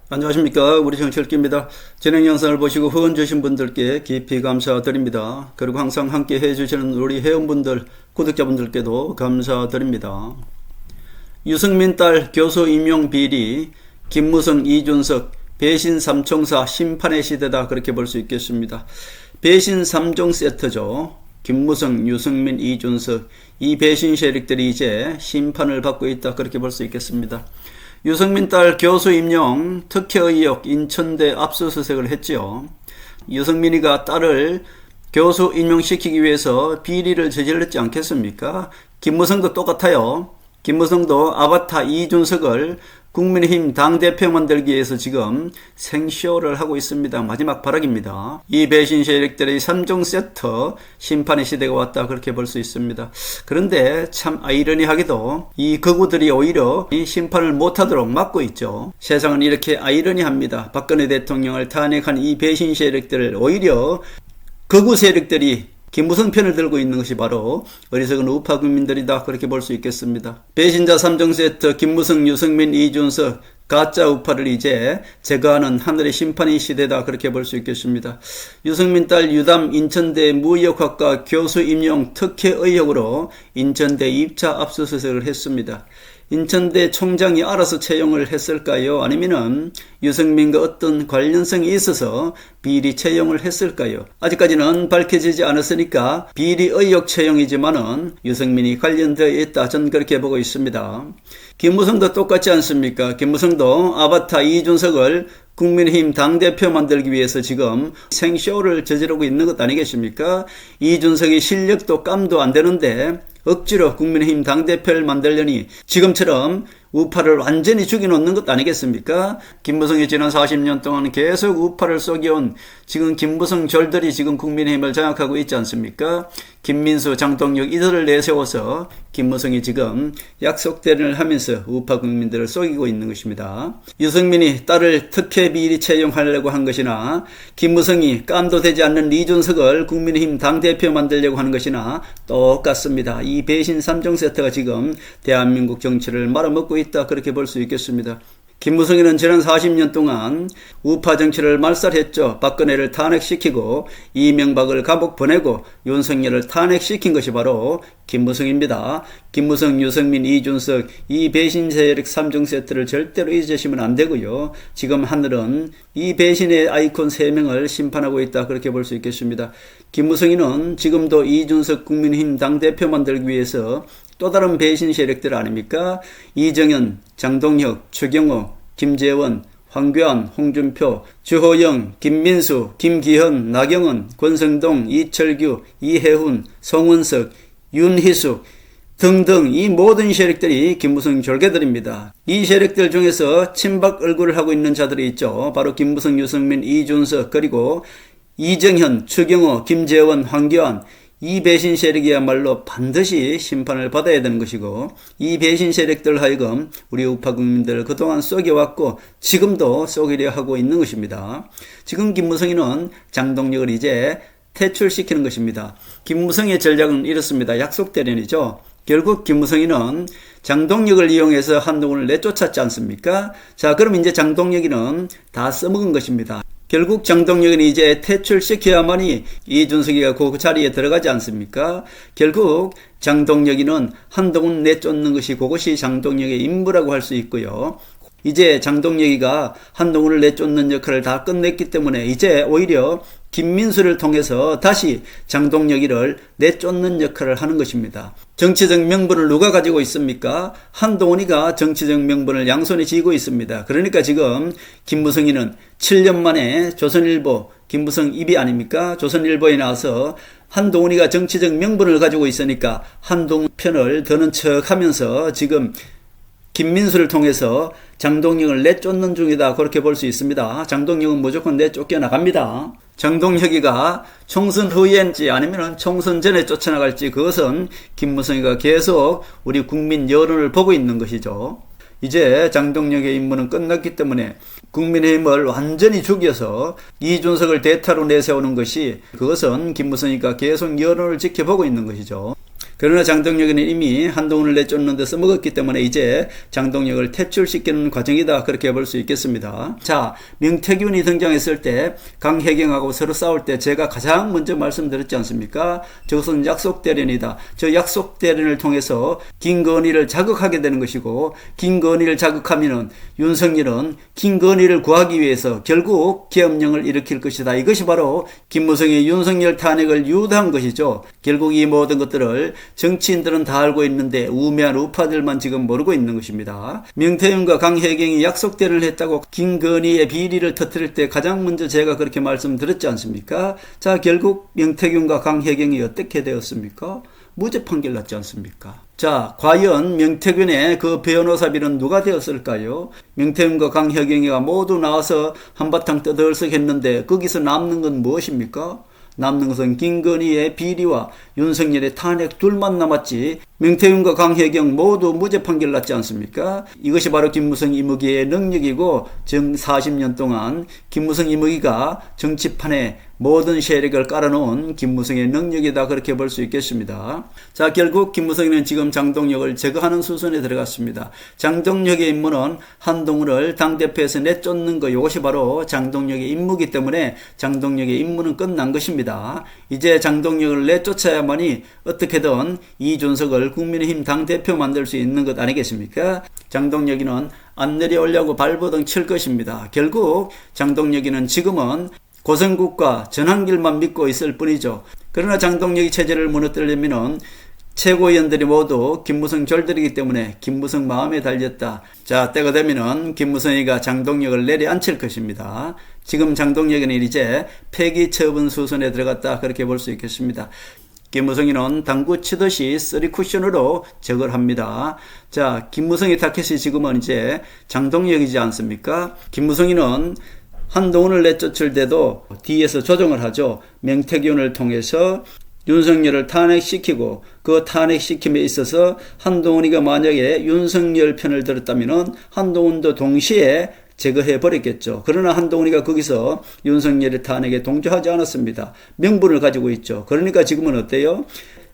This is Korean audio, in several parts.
안녕하십니까. 우리 정철기입니다. 진행 영상을 보시고 후원 주신 분들께 깊이 감사드립니다. 그리고 항상 함께 해주시는 우리 회원분들, 구독자분들께도 감사드립니다. 유승민 딸 교수 임용 비리, 김무성, 이준석, 배신 삼총사 심판의 시대다, 그렇게 볼 수 있겠습니다. 배신 3종 세트죠. 김무성, 유승민, 이준석, 이 배신 세력들이 이제 심판을 받고 있다, 그렇게 볼 수 있겠습니다. 유승민 딸 교수 임용 특혜 의혹 인천대 압수수색을 했지요. 유승민이가 딸을 교수 임용시키기 위해서 비리를 저질렀지 않겠습니까? 김무성도 똑같아요. 김무성도 아바타 이준석을 국민의힘 당대표 만들기 위해서 지금 생쇼를 하고 있습니다. 마지막 발악입니다. 이 배신 세력들의 3종 세트 심판의 시대가 왔다, 그렇게 볼 수 있습니다. 그런데 참 아이러니하게도 이 극우들이 오히려 이 심판을 못하도록 막고 있죠. 세상은 이렇게 아이러니합니다. 박근혜 대통령을 탄핵한 이 배신 세력들을 오히려 극우 세력들이 김무성 편을 들고 있는 것이 바로 어리석은 우파 국민들이다, 그렇게 볼 수 있겠습니다. 배신자 3종 세트 김무성, 유승민, 이준석 가짜 우파를 이제 제거하는 하늘의 심판의 시대다, 그렇게 볼 수 있겠습니다. 유승민 딸 유담 인천대 무역학과 교수 임용 특혜 의혹으로 인천대 입차 압수수색을 했습니다. 인천대 총장이 알아서 채용을 했을까요? 아니면은 유승민과 어떤 관련성이 있어서 비리 채용을 했을까요? 아직까지는 밝혀지지 않았으니까 비리 의혹 채용이지만은 유승민이 관련되어 있다, 저는 그렇게 보고 있습니다. 김무성도 똑같지 않습니까? 김무성도 아바타 이준석을 국민의힘 당대표 만들기 위해서 지금 생쇼를 저지르고 있는 것 아니겠습니까? 이준석의 실력도 깜도 안 되는데 억지로 국민의힘 당대표를 만들려니 지금처럼 우파를 완전히 죽여놓는 것 아니겠습니까? 김무성이 지난 40년 동안 계속 우파를 쏘겨온 지금 김무성 졸들이 지금 국민의힘을 장악하고 있지 않습니까? 김민수, 장동혁 이들을 내세워서 김무성이 지금 약속대련을 하면서 우파 국민들을 속이고 있는 것입니다. 유승민이 딸을 특혜 비리 채용하려고 한 것이나 김무성이 깜도 되지 않는 이준석을 국민의힘 당대표 만들려고 하는 것이나 똑같습니다. 이 배신 3종 세트가 지금 대한민국 정치를 말아먹고 있다, 그렇게 볼 수 있겠습니다. 김무성이는 지난 40년 동안 우파 정치를 말살했죠. 박근혜를 탄핵시키고 이명박을 감옥 보내고 윤석열을 탄핵시킨 것이 바로 김무성입니다. 김무성, 유승민, 이준석 이 배신 세력 3종 세트를 절대로 잊으시면 안 되고요. 지금 하늘은 이 배신의 아이콘 3명을 심판하고 있다, 그렇게 볼 수 있겠습니다. 김무성이는 지금도 이준석 국민의힘 당대표 만들기 위해서 또 다른 배신 세력들 아닙니까? 이정현, 장동혁, 최경호, 김재원, 황교안, 홍준표, 주호영, 김민수, 김기현, 나경원, 권성동, 이철규, 이해훈, 송은석, 윤희숙 등등 이 모든 세력들이 김무성 졸개들입니다. 이 세력들 중에서 친박 얼굴을 하고 있는 자들이 있죠. 바로 김무성, 유승민, 이준석, 그리고 이정현, 추경호, 김재원, 황교안 이 배신 세력이야말로 반드시 심판을 받아야 되는 것이고, 이 배신 세력들 하여금 우리 우파 국민들을 그동안 속여왔고 지금도 속이려 하고 있는 것입니다. 지금 김무성이는 장동혁을 이제 퇴출시키는 것입니다. 김무성의 전략은 이렇습니다. 약속대련이죠. 결국 김무성이는 장동혁을 이용해서 한동훈을 내쫓았지 않습니까? 자, 그럼 이제 장동혁이는 다 써먹은 것입니다. 결국 장동혁은 이제 퇴출시켜야만이 이준석이가 그 자리에 들어가지 않습니까? 결국 장동혁이는 한동훈 내쫓는 것이 그것이 장동혁의 임무라고 할 수 있고요. 이제 장동혁이가 한동훈을 내쫓는 역할을 다 끝냈기 때문에 이제 오히려 김민수를 통해서 다시 장동혁이를 내쫓는 역할을 하는 것입니다. 정치적 명분을 누가 가지고 있습니까? 한동훈이가 정치적 명분을 양손에 쥐고 있습니다. 그러니까 지금 김무성이는 7년 만에 조선일보, 김무성 입이 아닙니까? 조선일보에 나와서 한동훈이가 정치적 명분을 가지고 있으니까 한동훈 편을 드는 척 하면서 지금 김민수를 통해서 장동혁을 내쫓는 중이다, 그렇게 볼 수 있습니다. 장동혁은 무조건 내쫓겨 나갑니다. 장동혁이가 총선 후에인지 아니면 총선 전에 쫓아나갈지 그것은 김무성이가 계속 우리 국민 여론을 보고 있는 것이죠. 이제 장동혁의 임무는 끝났기 때문에 국민의힘을 완전히 죽여서 이준석을 대타로 내세우는 것이, 그것은 김무성이가 계속 여론을 지켜보고 있는 것이죠. 그러나 장동혁은 이미 한동훈을 내쫓는 데 써먹었기 때문에 이제 장동혁을 퇴출시키는 과정이다. 그렇게 볼 수 있겠습니다. 자, 명태균이 등장했을 때 강혜경하고 서로 싸울 때 제가 가장 먼저 말씀드렸지 않습니까? 저것은 약속대련이다. 저 약속대련을 통해서 김건희를 자극하게 되는 것이고, 김건희를 자극하면은 윤석열은 김건희를 구하기 위해서 결국 계엄령을 일으킬 것이다. 이것이 바로 김무성의 윤석열 탄핵을 유도한 것이죠. 결국 이 모든 것들을 정치인들은 다 알고 있는데 우매한 우파들만 지금 모르고 있는 것입니다. 명태균과 강혜경이 약속대를 했다고 김건희의 비리를 터뜨릴 때 가장 먼저 제가 그렇게 말씀드렸지 않습니까? 자, 결국 명태균과 강혜경이 어떻게 되었습니까? 무죄 판결 났지 않습니까? 자, 과연 명태균의 그 변호사비는 누가 되었을까요? 명태균과 강혜경이가 모두 나와서 한바탕 떠들썩했는데 거기서 남는 건 무엇입니까? 남는 것은 김건희의 비리와 윤석열의 탄핵 둘만 남았지, 명태균과 강혜경 모두 무죄 판결 났지 않습니까? 이것이 바로 김무성 이무기의 능력이고, 정 40년 동안 김무성 이무기가 정치판에 모든 세력을 깔아놓은 김무성의 능력이다. 그렇게 볼 수 있겠습니다. 자, 결국 김무성은 지금 장동혁을 제거하는 수순에 들어갔습니다. 장동혁의 임무는 한동훈을 당대표에서 내쫓는 것, 이것이 바로 장동혁의 임무이기 때문에 장동혁의 임무는 끝난 것입니다. 이제 장동혁을 내쫓아야만이 어떻게든 이준석을 국민의힘 당대표 만들 수 있는 것 아니겠습니까? 장동혁이는 안 내려오려고 발버둥 칠 것입니다. 결국 장동혁이는 지금은 고성국과 전환길만 믿고 있을 뿐이죠. 그러나 장동혁이 체제를 무너뜨리려면 최고위원들이 모두 김무성 졸들이기 때문에 김무성 마음에 달렸다. 자, 때가 되면은 김무성이가 장동혁을 내려앉힐 것입니다. 지금 장동혁은 이제 폐기 처분 수순에 들어갔다. 그렇게 볼 수 있겠습니다. 김무성이는 당구 치듯이 쓰리 쿠션으로 적을 합니다. 자, 김무성의 타켓이 지금은 이제 장동혁이지 않습니까? 김무성이는 한동훈을 내쫓을 때도 뒤에서 조정을 하죠. 명태균을 통해서 윤석열을 탄핵시키고, 그 탄핵시킴에 있어서 한동훈이가 만약에 윤석열 편을 들었다면 한동훈도 동시에 제거해 버렸겠죠. 그러나 한동훈이가 거기서 윤석열의 탄핵에 동조하지 않았습니다. 명분을 가지고 있죠. 그러니까 지금은 어때요?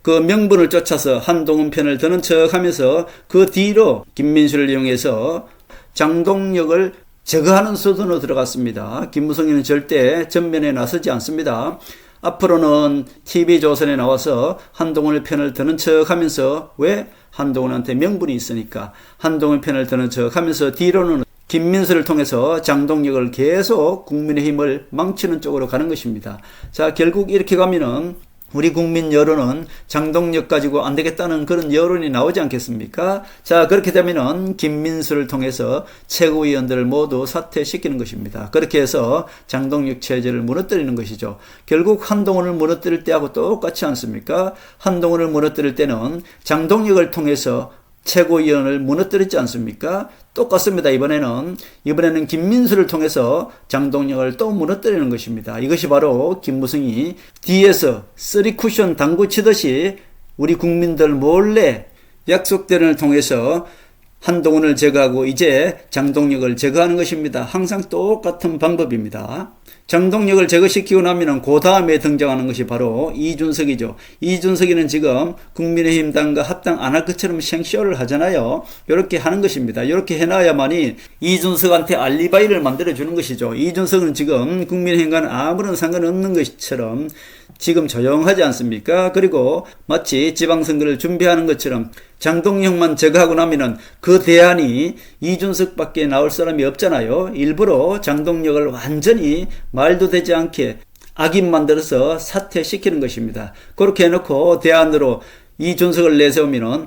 그 명분을 쫓아서 한동훈 편을 드는 척하면서 그 뒤로 김민수를 이용해서 장동혁을 제거하는 수준으로 들어갔습니다. 김무성이는 절대 전면에 나서지 않습니다. 앞으로는 TV조선에 나와서 한동훈의 편을 드는 척하면서, 왜? 한동훈한테 명분이 있으니까 한동훈 편을 드는 척하면서 뒤로는 김민수를 통해서 장동혁을 계속 국민의힘을 망치는 쪽으로 가는 것입니다. 자, 결국 이렇게 가면은 우리 국민 여론은 장동혁 가지고 안 되겠다는 그런 여론이 나오지 않겠습니까? 자, 그렇게 되면은 김민수를 통해서 최고위원들을 모두 사퇴시키는 것입니다. 그렇게 해서 장동혁 체제를 무너뜨리는 것이죠. 결국 한동훈을 무너뜨릴 때하고 똑같지 않습니까? 한동훈을 무너뜨릴 때는 장동혁을 통해서 최고위원을 무너뜨렸지 않습니까? 똑같습니다. 이번에는 김민수를 통해서 장동혁을 또 무너뜨리는 것입니다. 이것이 바로 김무성이 뒤에서 쓰리 쿠션 당구 치듯이 우리 국민들 몰래 약속대련을 통해서 한동훈을 제거하고 이제 장동혁을 제거하는 것입니다. 항상 똑같은 방법입니다. 장동혁을 제거시키고 나면 그 다음에 등장하는 것이 바로 이준석이죠. 이준석이는 지금 국민의힘 당과 합당 안 할 것처럼 생쇼를 하잖아요. 이렇게 하는 것입니다. 이렇게 해놔야만이 이준석한테 알리바이를 만들어주는 것이죠. 이준석은 지금 국민의힘과는 아무런 상관없는 것처럼 지금 조용하지 않습니까? 그리고 마치 지방선거를 준비하는 것처럼 장동혁만 제거하고 나면은 그 대안이 이준석밖에 나올 사람이 없잖아요. 일부러 장동혁을 완전히 말도 되지 않게 악인 만들어서 사퇴시키는 것입니다. 그렇게 해놓고 대안으로 이준석을 내세우면은,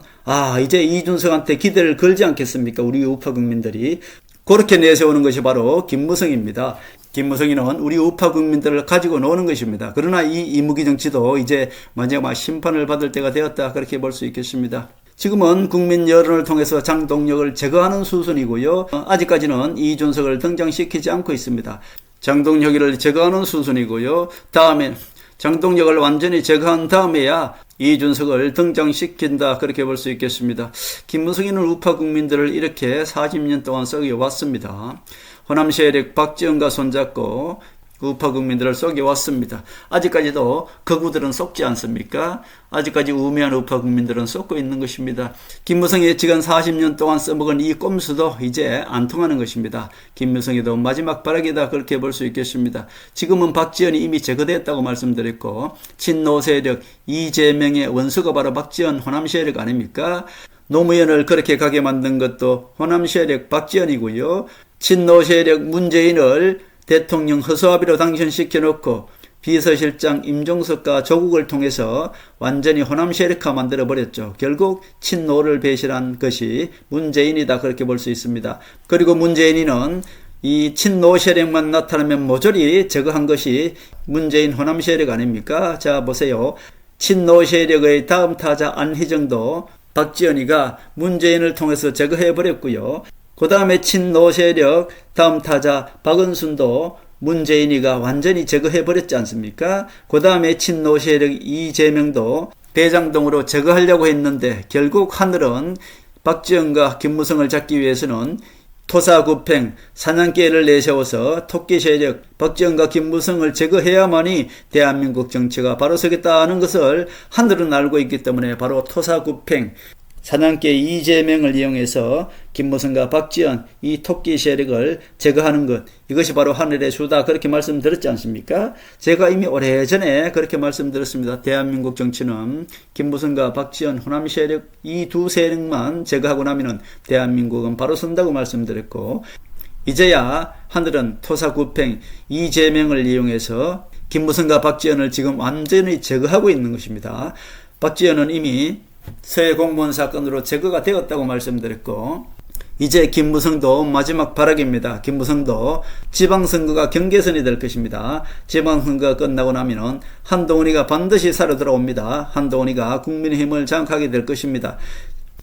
이제 이준석한테 기대를 걸지 않겠습니까? 우리 우파 국민들이. 그렇게 내세우는 것이 바로 김무성입니다. 김무성이는 우리 우파 국민들을 가지고 노는 것입니다. 그러나 이 이무기 정치도 이제 마지막 심판을 받을 때가 되었다. 그렇게 볼 수 있겠습니다. 지금은 국민 여론을 통해서 장동혁을 제거하는 수순이고요. 아직까지는 이준석을 등장시키지 않고 있습니다. 장동혁을 제거하는 수순이고요. 다음에 장동혁을 완전히 제거한 다음에야 이준석을 등장시킨다. 그렇게 볼 수 있겠습니다. 김무성이는 우파 국민들을 이렇게 40년 동안 썩여왔습니다. 호남 세력 박지원과 손잡고 우파 국민들을 속여왔습니다. 아직까지도 극우들은 속지 않습니까? 아직까지 우매한 우파 국민들은 속고 있는 것입니다. 김무성이 지금 40년 동안 써먹은 이 꼼수도 이제 안 통하는 것입니다. 김무성이도 마지막 발악이다 그렇게 볼 수 있겠습니다. 지금은 박지원이 이미 제거됐다고 말씀드렸고 친노 세력 이재명의 원수가 바로 박지원 호남 세력 아닙니까? 노무현을 그렇게 가게 만든 것도 호남 세력 박지원이고요. 친노 세력 문재인을 대통령 허수아비로 당선시켜놓고 비서실장 임종석과 조국을 통해서 완전히 호남 세력화 만들어버렸죠. 결국 친노를 배신한 것이 문재인이다 그렇게 볼 수 있습니다. 그리고 문재인이는 이 친노 세력만 나타나면 모조리 제거한 것이 문재인 호남 세력 아닙니까? 자 보세요. 친노 세력의 다음 타자 안희정도 박지원이가 문재인을 통해서 제거해버렸고요. 그 다음에 친노 세력 다음 타자 박은순도 문재인이가 완전히 제거해버렸지 않습니까? 그 다음에 친노 세력 이재명도 대장동으로 제거하려고 했는데 결국 하늘은 박지원과 김무성을 잡기 위해서는 토사구팽 사냥개를 내세워서 토끼 세력 박지원과 김무성을 제거해야만이 대한민국 정치가 바로 서겠다는 것을 하늘은 알고 있기 때문에 바로 토사구팽 사냥개 이재명을 이용해서 김무성과 박지원 이 토끼 세력을 제거하는 것 이것이 바로 하늘의 수다 그렇게 말씀드렸지 않습니까? 제가 이미 오래전에 그렇게 말씀드렸습니다. 대한민국 정치는 김무성과 박지원 호남 세력 이 두 세력만 제거하고 나면은 대한민국은 바로 선다고 말씀드렸고 이제야 하늘은 토사구팽 이재명을 이용해서 김무성과 박지원을 지금 완전히 제거하고 있는 것입니다. 박지원은 이미 서해 공무원 사건으로 제거가 되었다고 말씀드렸고 이제 김무성도 마지막 발악입니다. 김무성도 지방선거가 경계선이 될 것입니다. 지방선거가 끝나고 나면은 한동훈이가 반드시 살아 돌아옵니다. 한동훈이가 국민의힘을 장악하게 될 것입니다.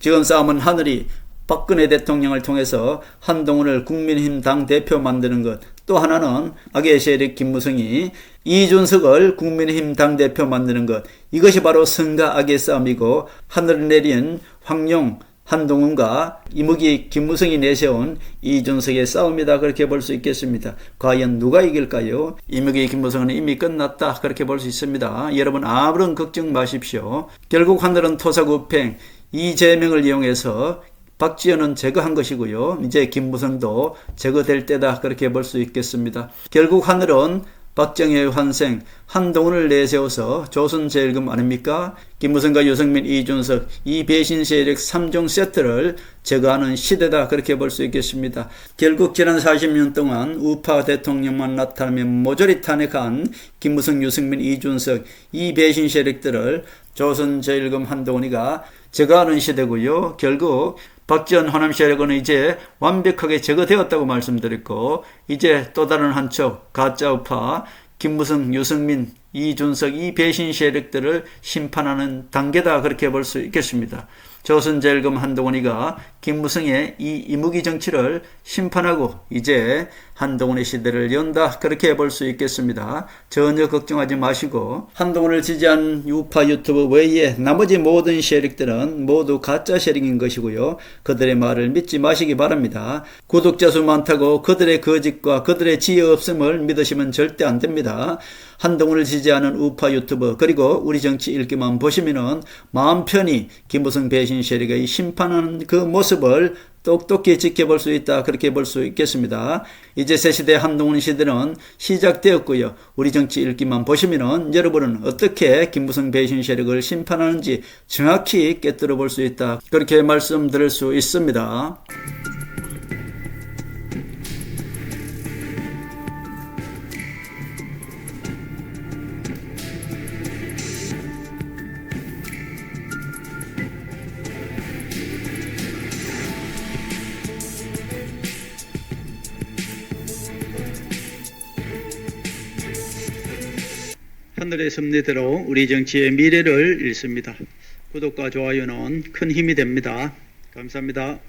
지금 싸움은 하늘이 박근혜 대통령을 통해서 한동훈을 국민의힘 당대표 만드는 것 또 하나는 악의 세력 김무성이 이준석을 국민의힘 당대표 만드는 것 이것이 바로 선과 악의 싸움이고 하늘을 내린 황룡 한동훈과 이무기 김무성이 내세운 이준석의 싸움이다 그렇게 볼 수 있겠습니다. 과연 누가 이길까요? 이무기 김무성은 이미 끝났다 그렇게 볼 수 있습니다. 여러분 아무런 걱정 마십시오. 결국 하늘은 토사구팽 이재명을 이용해서 박지원은 제거한 것이고요. 이제 김무성도 제거될 때다 그렇게 볼 수 있겠습니다. 결국 하늘은 박정희의 환생 한동훈을 내세워서 조선제일금 아닙니까? 김무성과 유승민, 이준석 이 배신 세력 3종 세트를 제거하는 시대다 그렇게 볼 수 있겠습니다. 결국 지난 40년 동안 우파 대통령만 나타나면 모조리 탄핵한 김무성, 유승민, 이준석 이 배신 세력들을 조선제일금 한동훈이가 제거하는 시대고요. 결국 박지원 호남 세력은 이제 완벽하게 제거되었다고 말씀드렸고 이제 또 다른 한쪽 가짜우파 김무성, 유승민, 이준석 이 배신 세력들을 심판하는 단계다 그렇게 볼 수 있겠습니다. 조선제일금 한동훈이가 김무성의 이 이무기 정치를 심판하고 이제 한동훈의 시대를 연다 그렇게 볼 수 있겠습니다. 전혀 걱정하지 마시고 한동훈을 지지한 우파 유튜브 외에 나머지 모든 세력들은 모두 가짜 세력인 것이고요. 그들의 말을 믿지 마시기 바랍니다. 구독자 수 많다고 그들의 거짓과 그들의 지혜 없음을 믿으시면 절대 안 됩니다. 한동훈을 지지하는 우파 유튜버 그리고 우리 정치 읽기만 보시면은 마음 편히 김무성 배신 세력의 심판하는 그 모습을 똑똑히 지켜볼 수 있다 그렇게 볼 수 있겠습니다. 이제 새시대 한동훈 시대는 시작되었고요. 우리 정치 읽기만 보시면은 여러분은 어떻게 김무성 배신 세력을 심판하는지 정확히 꿰뚫어 볼 수 있다 그렇게 말씀드릴 수 있습니다. 하늘의 섭리대로 우리 정치의 미래를 읽습니다. 구독과 좋아요는 큰 힘이 됩니다. 감사합니다.